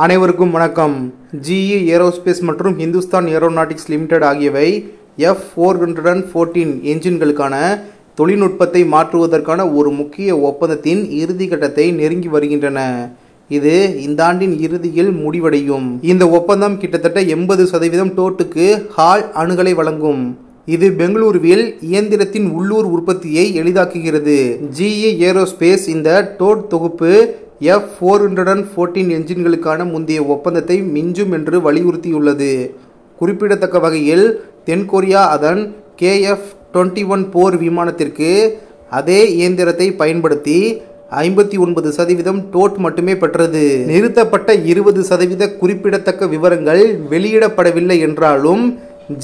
அனைவருக்கும் வணக்கம். GE aerospace மற்றும் ஹிந்துஸ்தான் ஏரோநாட்டிக்ஸ் லிமிடெட் ஆகியவை F414 என்ஜின்களுக்கான தொழில்நுட்பத்தை மாற்றுவதற்கான ஒரு முக்கிய ஒப்பந்தத்தின் இறுதி கட்டத்தை நெருங்கி வருகின்றன. இது இந்த ஆண்டின் இறுதியில் முடிவடையும். இந்த ஒப்பந்தம் கிட்டத்தட்ட 80% டோட்டுக்கு ஹால் அணுகலை வழங்கும். இது பெங்களூருவில் இயந்திரத்தின் உள்ளூர் உற்பத்தியை எளிதாக்குகிறது. GE ஏரோஸ்பேஸ் இந்த டோட் தொகுப்பு F414 என்ஜின்களுக்கான முந்தைய ஒப்பந்தத்தை மிஞ்சும் என்று வலியுறுத்தியுள்ளது. குறிப்பிடத்தக்க வகையில் தென்கொரியா அதன் KF-21 போர் விமானத்திற்கு அதே இயந்திரத்தை பயன்படுத்தி 59% டோட் மட்டுமே பெற்றது. நிறுத்தப்பட்ட 20% குறிப்பிடத்தக்க விவரங்கள் வெளியிடப்படவில்லை என்றாலும்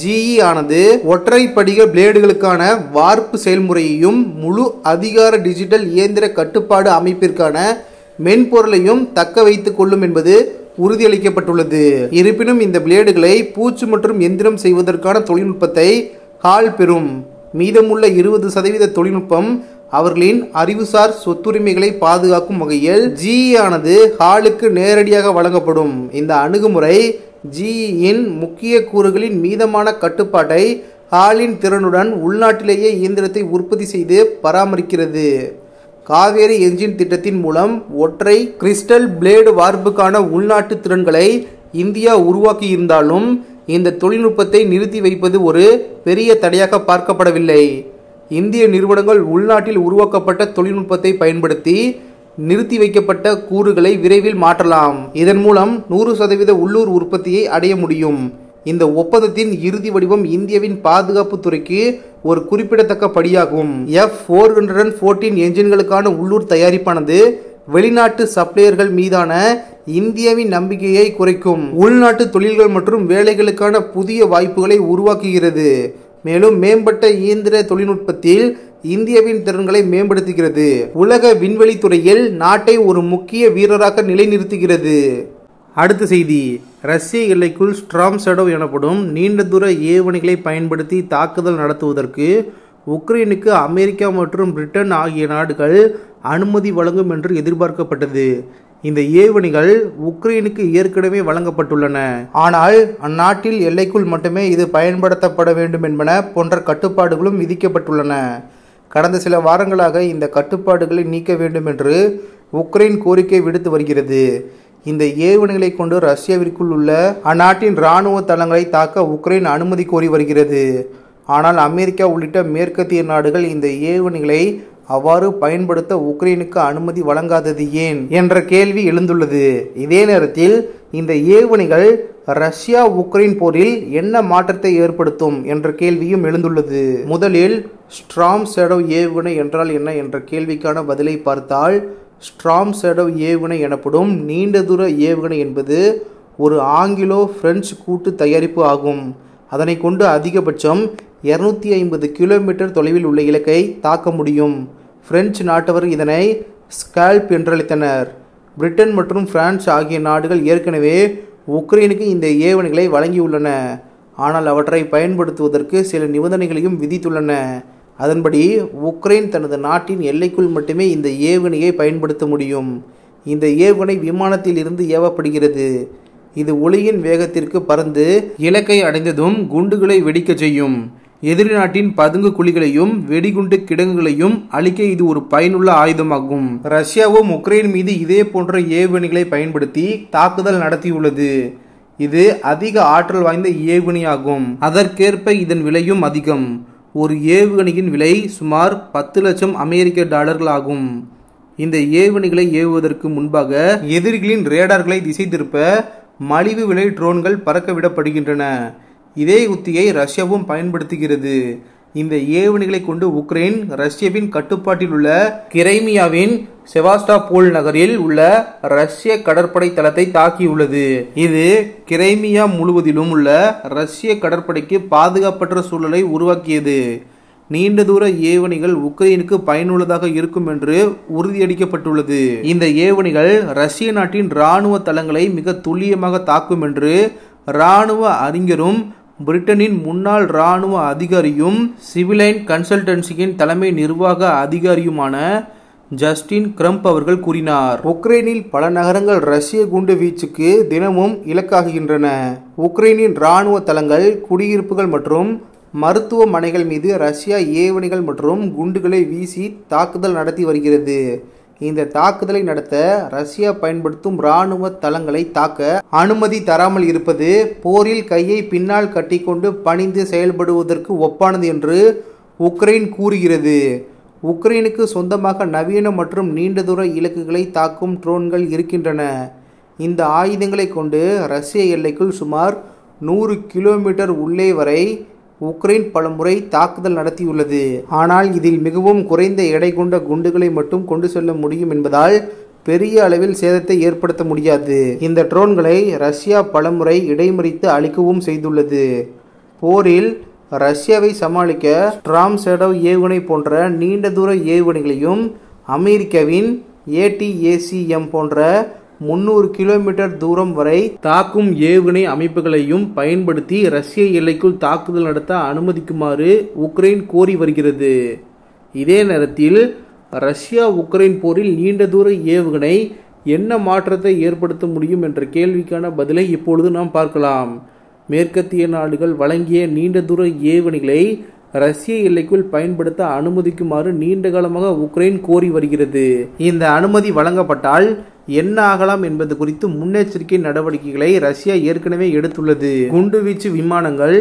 GE ஆனது ஒற்றை படிக பிளேடுகளுக்கான வார்ப்பு செயல்முறையையும் முழு அதிகார டிஜிட்டல் இயந்திர கட்டுப்பாடு அமைப்பிற்கான மென்பொருளையும் தக்க வைத்துக் கொள்ளும் என்பது உறுதியளிக்கப்பட்டுள்ளது. இருப்பினும் இந்த பிளேடுகளை பூச்சு மற்றும் எந்திரம் செய்வதற்கான தொழில்நுட்பத்தை ஹால் பெறும். மீதமுள்ள 20% தொழில்நுட்பம் அவர்களின் அறிவுசார் சொத்துரிமைகளை பாதுகாக்கும் வகையில் GE ஆனது ஹாலுக்கு நேரடியாக வழங்கப்படும். இந்த அணுகுமுறை GE-இன் முக்கிய கூறுகளின் மீதமான கட்டுப்பாட்டை ஹாலின் திறனுடன் உள்நாட்டிலேயே இயந்திரத்தை உற்பத்தி செய்து பராமரிக்கிறது. காவேரி என்ஜின் திட்டத்தின் மூலம் ஒற்றை கிறிஸ்டல் பிளேடு வார்ப்புக்கான உள்நாட்டு திறன்களை இந்தியா உருவாக்கியிருந்தாலும் இந்த தொழில்நுட்பத்தை நிறுத்தி வைப்பது ஒரு பெரிய தடையாக பார்க்கப்படவில்லை. இந்திய நிறுவனங்கள் உள்நாட்டில் உருவாக்கப்பட்ட தொழில்நுட்பத்தை பயன்படுத்தி நிறுத்தி வைக்கப்பட்ட கூறுகளை விரைவில் மாற்றலாம். இதன் மூலம் 100% உள்ளூர் உற்பத்தியை அடைய முடியும். இந்த ஒப்பந்தத்தின் இறுதி வடிவம் இந்தியாவின் பாதுகாப்பு துறைக்கு ஒரு குறிப்பிடத்தக்க படியாகும். F414 என்ஜின்களுக்கான உள்ளூர் தயாரிப்பானது வெளிநாட்டு சப்ளையர்கள் மீதான இந்தியாவின் நம்பிக்கையை குறைக்கும். உள்நாட்டு தொழில்கள் மற்றும் வேலைகளுக்கான புதிய வாய்ப்புகளை உருவாக்குகிறது. மேலும் மேம்பட்ட இயந்திர தொழில்நுட்பத்தில் இந்தியாவின் திறன்களை மேம்படுத்துகிறது. உலக விண்வெளி துறையில் நாட்டை ஒரு முக்கிய வீரராக நிலைநிறுத்துகிறது. அடுத்த செய்தி. ரஷ்ய எல்லைக்குள் ஸ்ட்ராம் ஷேடோ எனப்படும் நீண்ட தூர ஏவுகணைகளை பயன்படுத்தி தாக்குதல் நடத்துவதற்கு உக்ரைனுக்கு அமெரிக்கா மற்றும் பிரிட்டன் ஆகிய நாடுகள் அனுமதி வழங்கும் என்று எதிர்பார்க்கப்பட்டது. இந்த ஏவுகணைகள் உக்ரைனுக்கு ஏற்கனவே வழங்கப்பட்டுள்ளன. ஆனால் அந்நாட்டில் எல்லைக்குள் மட்டுமே இது பயன்படுத்தப்பட வேண்டும் என்பன போன்ற கட்டுப்பாடுகளும் விதிக்கப்பட்டுள்ளன. கடந்த சில வாரங்களாக இந்த கட்டுப்பாடுகளை நீக்க வேண்டும் என்று உக்ரைன் கோரிக்கை விடுத்து வருகிறது. இந்த ஏவுகணைகளை கொண்டு ரஷ்யாவிற்குள் உள்ள அந்நாட்டின் இராணுவ தளங்களை தாக்க உக்ரைன் அனுமதி கோரி வருகிறது. ஆனால் அமெரிக்கா உள்ளிட்ட மேற்கத்திய நாடுகள் இந்த ஏவுகணைகளை அவ்வாறு பயன்படுத்த உக்ரைனுக்கு அனுமதி வழங்காதது ஏன் என்ற கேள்வி எழுந்துள்ளது. இதே நேரத்தில் இந்த ஏவுகணைகள் ரஷ்யா உக்ரைன் போரில் என்ன மாற்றத்தை ஏற்படுத்தும் என்ற கேள்வியும் எழுந்துள்ளது. முதலில் ஸ்ட்ராம் ஷேடோ ஏவுகணை என்றால் என்ன என்ற கேள்விக்கான பதிலை பார்த்தால், ஸ்ட்ராம் ஷேடோ ஏவுகணை எனப்படும் நீண்ட தூர ஏவுகணை என்பது ஒரு ஆங்கிலோ பிரெஞ்சு கூட்டு தயாரிப்பு ஆகும். அதனை கொண்டு அதிகபட்சம் 250 கிலோமீட்டர் தொலைவில் உள்ள இலக்கை தாக்க முடியும். பிரெஞ்சு நாட்டவர் இதனை ஸ்கால்ப் என்றழைத்தனர். பிரிட்டன் மற்றும் பிரான்ஸ் ஆகிய நாடுகள் ஏற்கனவே உக்ரைனுக்கு இந்த ஏவுகணைகளை வழங்கியுள்ளன. ஆனால் அவற்றை பயன்படுத்துவதற்கு சில நிபந்தனைகளையும் விதித்துள்ளன. அதன்படி உக்ரைன் தனது நாட்டின் எல்லைக்குள் மட்டுமே இந்த ஏவுகணையை பயன்படுத்த முடியும். இந்த ஏவுகணை விமானத்தில் இருந்து ஏவப்படுகிறது. இது ஒளியின் வேகத்திற்கு பறந்து இலக்கை அடைந்ததும் குண்டுகளை வெடிக்க செய்யும். எதிரி நாட்டின் பதுங்கு குழிகளையும் வெடிகுண்டு கிடங்குகளையும் அழிக்க இது ஒரு பயனுள்ள ஆயுதமாகும். ரஷ்யாவும் உக்ரைன் மீது இதே போன்ற ஏவுகணைகளை பயன்படுத்தி தாக்குதல் நடத்தியுள்ளது. இது அதிக ஆற்றல் வாய்ந்த ஏவுகணையாகும். அதற்கேற்ப இதன் விலையும் அதிகம். ஒரு ஏவுகணையின் விலை சுமார் 10 லட்சம் அமெரிக்க டாலர்கள் ஆகும். இந்த ஏவுகணைகளை ஏவுவதற்கு முன்பாக எதிரிகளின் ரேடார்களை திசை திருப்ப மலிவு விலை ட்ரோன்கள் பறக்க விடப்படுகின்றன. இதே உத்தியை ரஷ்யாவும் பயன்படுத்துகிறது. இந்த ஏவுகணைகளை கொண்டு உக்ரைன் ரஷ்யாவின் கட்டுப்பாட்டில் உள்ள கிரைமியாவின் செவாஸ்டாபோல் நகரில் உள்ள ரஷ்ய கடற்படை தளத்தை தாக்கியுள்ளது. இது கிரைமியா முழுவதிலும் உள்ள ரஷ்ய கடற்படைக்கு பாதுகாப்பற்ற சூழலை உருவாக்கியது. நீண்ட தூர ஏவுகணைகள் உக்ரைனுக்கு பயனுள்ளதாக இருக்கும் என்று உறுதியளிக்கப்பட்டுள்ளது. இந்த ஏவுகணைகள் ரஷ்ய நாட்டின் இராணுவ தளங்களை மிக துல்லியமாக தாக்கும் என்று இராணுவ அறிஞரும் பிரிட்டனின் முன்னாள் இராணுவ அதிகாரியும் சிவிலைன் கன்சல்டன்சியின் தலைமை நிர்வாக அதிகாரியுமான ஜஸ்டின் கிரம்ப் அவர்கள் கூறினார். உக்ரைனில் பல நகரங்கள் ரஷ்ய குண்டு வீச்சுக்கு தினமும் இலக்காகின்றன. உக்ரைனின் இராணுவ தளங்கள், குடியிருப்புகள் மற்றும் மருத்துவமனைகள் மீது ரஷ்யா ஏவுகணைகள் மற்றும் குண்டுகளை வீசி தாக்குதல் நடத்தி வருகிறது. இந்த தாக்குதலை நடத்த ரஷ்யா பயன்படுத்தும் இராணுவ தளங்களை தாக்க அனுமதி தராமல் இருப்பது போரில் கையை பின்னால் கட்டிக்கொண்டு பணிந்து செயல்படுவதற்கு ஒப்பானது என்று உக்ரைன் கூறுகிறது. உக்ரைனுக்கு சொந்தமாக நவீன மற்றும் நீண்ட தூர இலக்குகளை தாக்கும் ட்ரோன்கள் இருக்கின்றன. இந்த ஆயுதங்களை கொண்டு ரஷ்ய எல்லைக்குள் சுமார் 100 கிலோமீட்டர் உள்ளே வரை உக்ரைன் பலமுறை தாக்குதல் நடத்தியுள்ளது. ஆனால் இதில் மிகவும் குறைந்த எடை கொண்ட குண்டுகளை மட்டும் கொண்டு செல்ல முடியும் என்பதால் பெரிய அளவில் சேதத்தை ஏற்படுத்த முடியாது. இந்த ட்ரோன்களை ரஷ்யா பலமுறை இடைமறித்து அழிக்கவும் செய்துள்ளது. போரில் ரஷ்யாவை சமாளிக்க ஸ்ட்ராம் ஷேடோ ஏவுகணை போன்ற நீண்ட தூர ஏவுகணைகளையும் அமெரிக்காவின் ATACM போன்ற 300 கிலோமீட்டர் தூரம் வரை தாக்கும் ஏவுகணை அமைப்புகளையும் பயன்படுத்தி ரஷ்ய எல்லைக்குள் தாக்குதல் நடத்த அனுமதிக்குமாறு உக்ரைன் கோரி வருகிறது. இதே நேரத்தில் ரஷ்யா உக்ரைன் போரில் நீண்ட தூர ஏவுகணை என்ன மாற்றத்தை ஏற்படுத்த முடியும் என்ற கேள்விக்கான பதிலை இப்பொழுது நாம் பார்க்கலாம். மேற்கத்திய நாடுகள் வழங்கிய நீண்ட தூர ஏவுகணைகளை ரஷ்ய எல்லைக்குள் பயன்படுத்த அனுமதிக்குமாறு நீண்ட காலமாக உக்ரைன் கோரி வருகிறது. இந்த அனுமதி வழங்கப்பட்டால் என்ன ஆகலாம் என்பது குறித்து முன்னெச்சரிக்கை நடவடிக்கைகளை ரஷ்யா ஏற்கனவே எடுத்துள்ளது. குண்டுவீச்சு விமானங்கள்,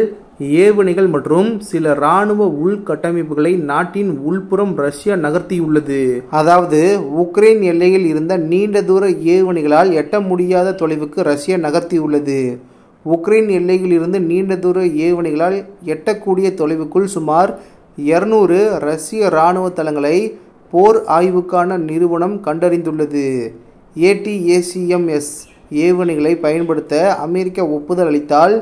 ஏவுகணைகள் மற்றும் சில இராணுவ உள்கட்டமைப்புகளை நாட்டின் உள்புறம் ரஷ்யா நகர்த்தியுள்ளது. அதாவது உக்ரைன் எல்லையில் இருந்த நீண்ட தூர ஏவுகணைகளால் எட்ட முடியாத தொலைவுக்கு ரஷ்யா நகர்த்தியுள்ளது. உக்ரைன் எல்லையில் இருந்து நீண்ட தூர ஏவுகணைகளால் எட்டக்கூடிய தொலைவுக்குள் சுமார் 200 ரஷ்ய இராணுவ தளங்களை போர் ஆய்வுக்கான நிறுவனம் கண்டறிந்துள்ளது. ATACMS ஏவுகணைகளை பயன்படுத்த அமெரிக்கா ஒப்புதல் அளித்தால்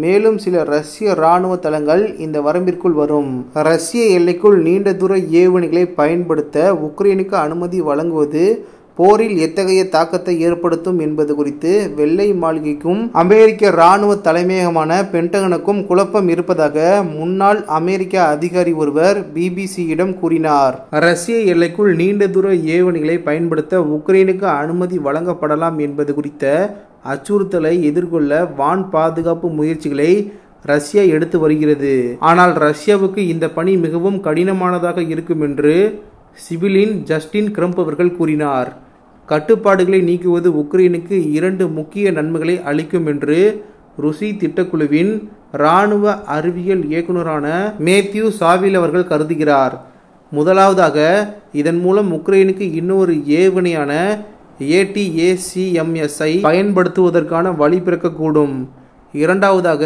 மேலும் சில ரஷ்ய இராணுவ தளங்கள் இந்த வரம்பிற்குள் வரும். ரஷ்ய எல்லைக்குள் நீண்ட தூர ஏவுகணைகளை பயன்படுத்த உக்ரைனுக்கு அனுமதி வழங்குவது போரில் எத்தகைய தாக்கத்தை ஏற்படுத்தும் என்பது குறித்து வெள்ளை மாளிகைக்கும் அமெரிக்க இராணுவ தலைமையகமான பென்டகனுக்கும் குழப்பம் இருப்பதாக முன்னாள் அமெரிக்க அதிகாரி ஒருவர் பிபிசியிடம் கூறினார். ரஷ்ய எல்லைக்குள் நீண்ட தூர ஏவுகணைகளை பயன்படுத்த உக்ரைனுக்கு அனுமதி வழங்கப்படலாம் என்பது குறித்த அச்சுறுத்தலை எதிர்கொள்ள வான் பாதுகாப்பு முயற்சிகளை ரஷ்யா எடுத்து வருகிறது. ஆனால் ரஷ்யாவுக்கு இந்த பணி மிகவும் கடினமானதாக இருக்கும் என்று சிவிலின் ஜஸ்டின் கிரம்ப் அவர்கள் கூறினார். கட்டுப்பாடுகளை நீக்குவது உக்ரைனுக்கு 2 முக்கிய நன்மைகளை அளிக்கும் என்று ருசி திட்டக்குழுவின் இராணுவ அறிவியல் இயக்குநரான மேத்யூ சாவில் அவர்கள் கருதுகிறார். முதலாவதாக, இதன் மூலம் உக்ரைனுக்கு இன்னொரு ஏவுகணையான ATACMS-ஐ பயன்படுத்துவதற்கான வழி பிறக்கக்கூடும். இரண்டாவதாக,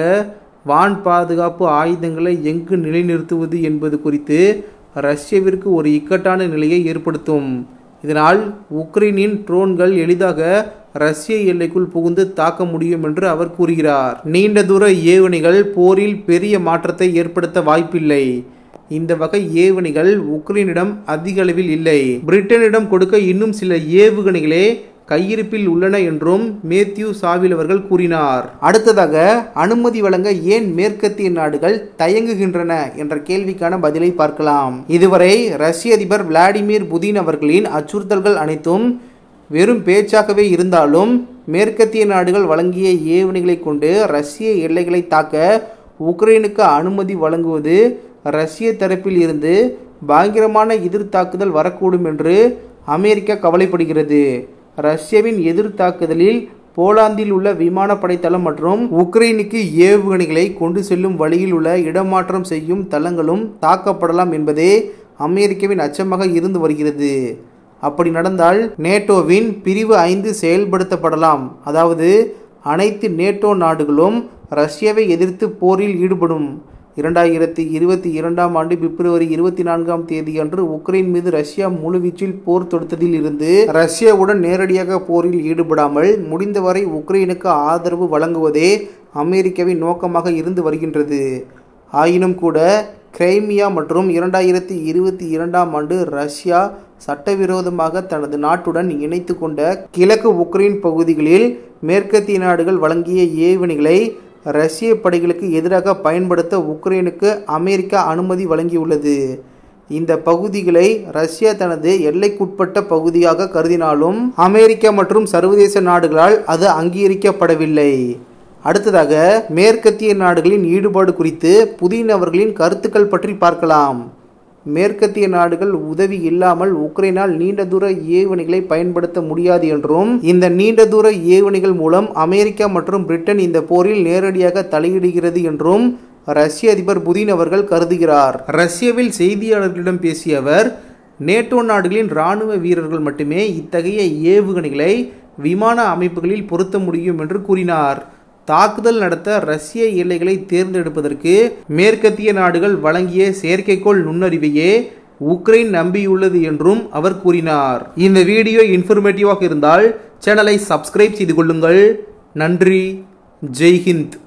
வான் பாதுகாப்பு ஆயுதங்களை எங்கு நிலைநிறுத்துவது என்பது குறித்து ரஷ்யாவிற்கு ஒரு இக்கட்டான நிலையை ஏற்படுத்தும். இதனால் உக்ரைனின் ட்ரோன்கள் எளிதாக ரஷ்ய எல்லைக்குள் புகுந்து தாக்க முடியும் என்று அவர் கூறுகிறார். நீண்ட தூர ஏவுகணைகள் போரில் பெரிய மாற்றத்தை ஏற்படுத்த வாய்ப்பில்லை. இந்த வகை ஏவுகணைகள் உக்ரைனிடம் அதிக அளவில் இல்லை. பிரிட்டனிடம் கொடுக்க இன்னும் சில ஏவுகணைகளே கையிருப்பில் உள்ளன என்றும் மேத்யூ சாவில் அவர்கள் கூறினார். அடுத்ததாக, அனுமதி வழங்க ஏன் மேற்கத்திய நாடுகள் தயங்குகின்றன என்ற கேள்விக்கான பதிலை பார்க்கலாம். இதுவரை ரஷ்ய அதிபர் விளாடிமிர் புதின் அவர்களின் அச்சுறுத்தல்கள் அனைத்தும் வெறும் பேச்சாகவே இருந்தாலும் மேற்கத்திய நாடுகள் வழங்கிய ஏவுகணைகளை கொண்டு ரஷ்ய எல்லைகளை தாக்க உக்ரைனுக்கு அனுமதி வழங்குவது ரஷ்ய தரப்பில் இருந்து பயங்கரமான எதிர் தாக்குதல் வரக்கூடும் என்று அமெரிக்கா கவலைப்படுகிறது. ரஷ்யாவின் எதிர் தாக்குதலில் போலாந்தில் உள்ள விமானப்படை தளம் மற்றும் உக்ரைனுக்கு ஏவுகணைகளை கொண்டு செல்லும் வழியில் உள்ள இடமாற்றம் செய்யும் தளங்களும் தாக்கப்படலாம் என்பதே அமெரிக்காவின் அச்சமாக இருந்து வருகிறது. அப்படி நடந்தால் நேட்டோவின் பிரிவு 5 செயல்படுத்தப்படலாம். அதாவது அனைத்து நேட்டோ நாடுகளும் ரஷ்யாவை எதிர்த்து போரில் ஈடுபடும். 2022ஆம் ஆண்டு பிப்ரவரி 24ஆம் தேதி அன்று உக்ரைன் மீது ரஷ்யா முழுவீச்சில் போர் தொடுத்ததில் இருந்து ரஷ்யாவுடன் நேரடியாக போரில் ஈடுபடாமல் முடிந்தவரை உக்ரைனுக்கு ஆதரவு வழங்குவதே அமெரிக்காவின் நோக்கமாக இருந்து வருகின்றது. ஆயினும் கூட கிரைமியா மற்றும் 2022ஆம் ஆண்டு ரஷ்யா சட்டவிரோதமாக தனது நாட்டுடன் இணைத்து கொண்ட கிழக்கு உக்ரைன் பகுதிகளில் மேற்கத்திய நாடுகள் வழங்கிய ஏவுகணைகளை ரஷ்ய படைகளுக்கு எதிராக பயன்படுத்த உக்ரைனுக்கு அமெரிக்கா அனுமதி வழங்கியுள்ளது. இந்த பகுதிகளை ரஷ்யா தனது எல்லைக்குட்பட்ட பகுதியாக கருதினாலும் அமெரிக்கா மற்றும் சர்வதேச நாடுகளால் அது அங்கீகரிக்கப்படவில்லை. அடுத்ததாக மேற்கத்திய நாடுகளின் ஈடுபாடு குறித்து புதின் அவர்களின் கருத்துக்கள் பற்றி பார்க்கலாம். மேற்கத்திய நாடுகள் உதவி இல்லாமல் உக்ரைனால் நீண்ட தூர ஏவுகணைகளை பயன்படுத்த முடியாது என்றும் இந்த நீண்ட தூர ஏவுகணைகள் மூலம் அமெரிக்கா மற்றும் பிரிட்டன் இந்த போரில் நேரடியாக தலையிடுகிறது என்றும் ரஷ்ய அதிபர் புதின் அவர்கள் கருதுகிறார். ரஷ்யாவில் செய்தியாளர்களிடம் பேசிய அவர், நேட்டோ நாடுகளின் இராணுவ வீரர்கள் மட்டுமே இத்தகைய ஏவுகணைகளை விமான அமைப்புகளில் பொருத்த முடியும் என்று கூறினார். தாக்குதல் நடத்த ரஷ்ய எல்லைகளை தேர்ந்தெடுப்பதற்கு மேற்கத்திய நாடுகள் வழங்கிய செயற்கைக்கோள் நுண்ணறிவையே உக்ரைன் நம்பியுள்ளது என்றும் அவர் கூறினார். இந்த வீடியோ இன்ஃபர்மேட்டிவாக இருந்தால் சேனலை சப்ஸ்கிரைப் செய்து கொள்ளுங்கள். நன்றி. ஜெய் ஹிந்த்.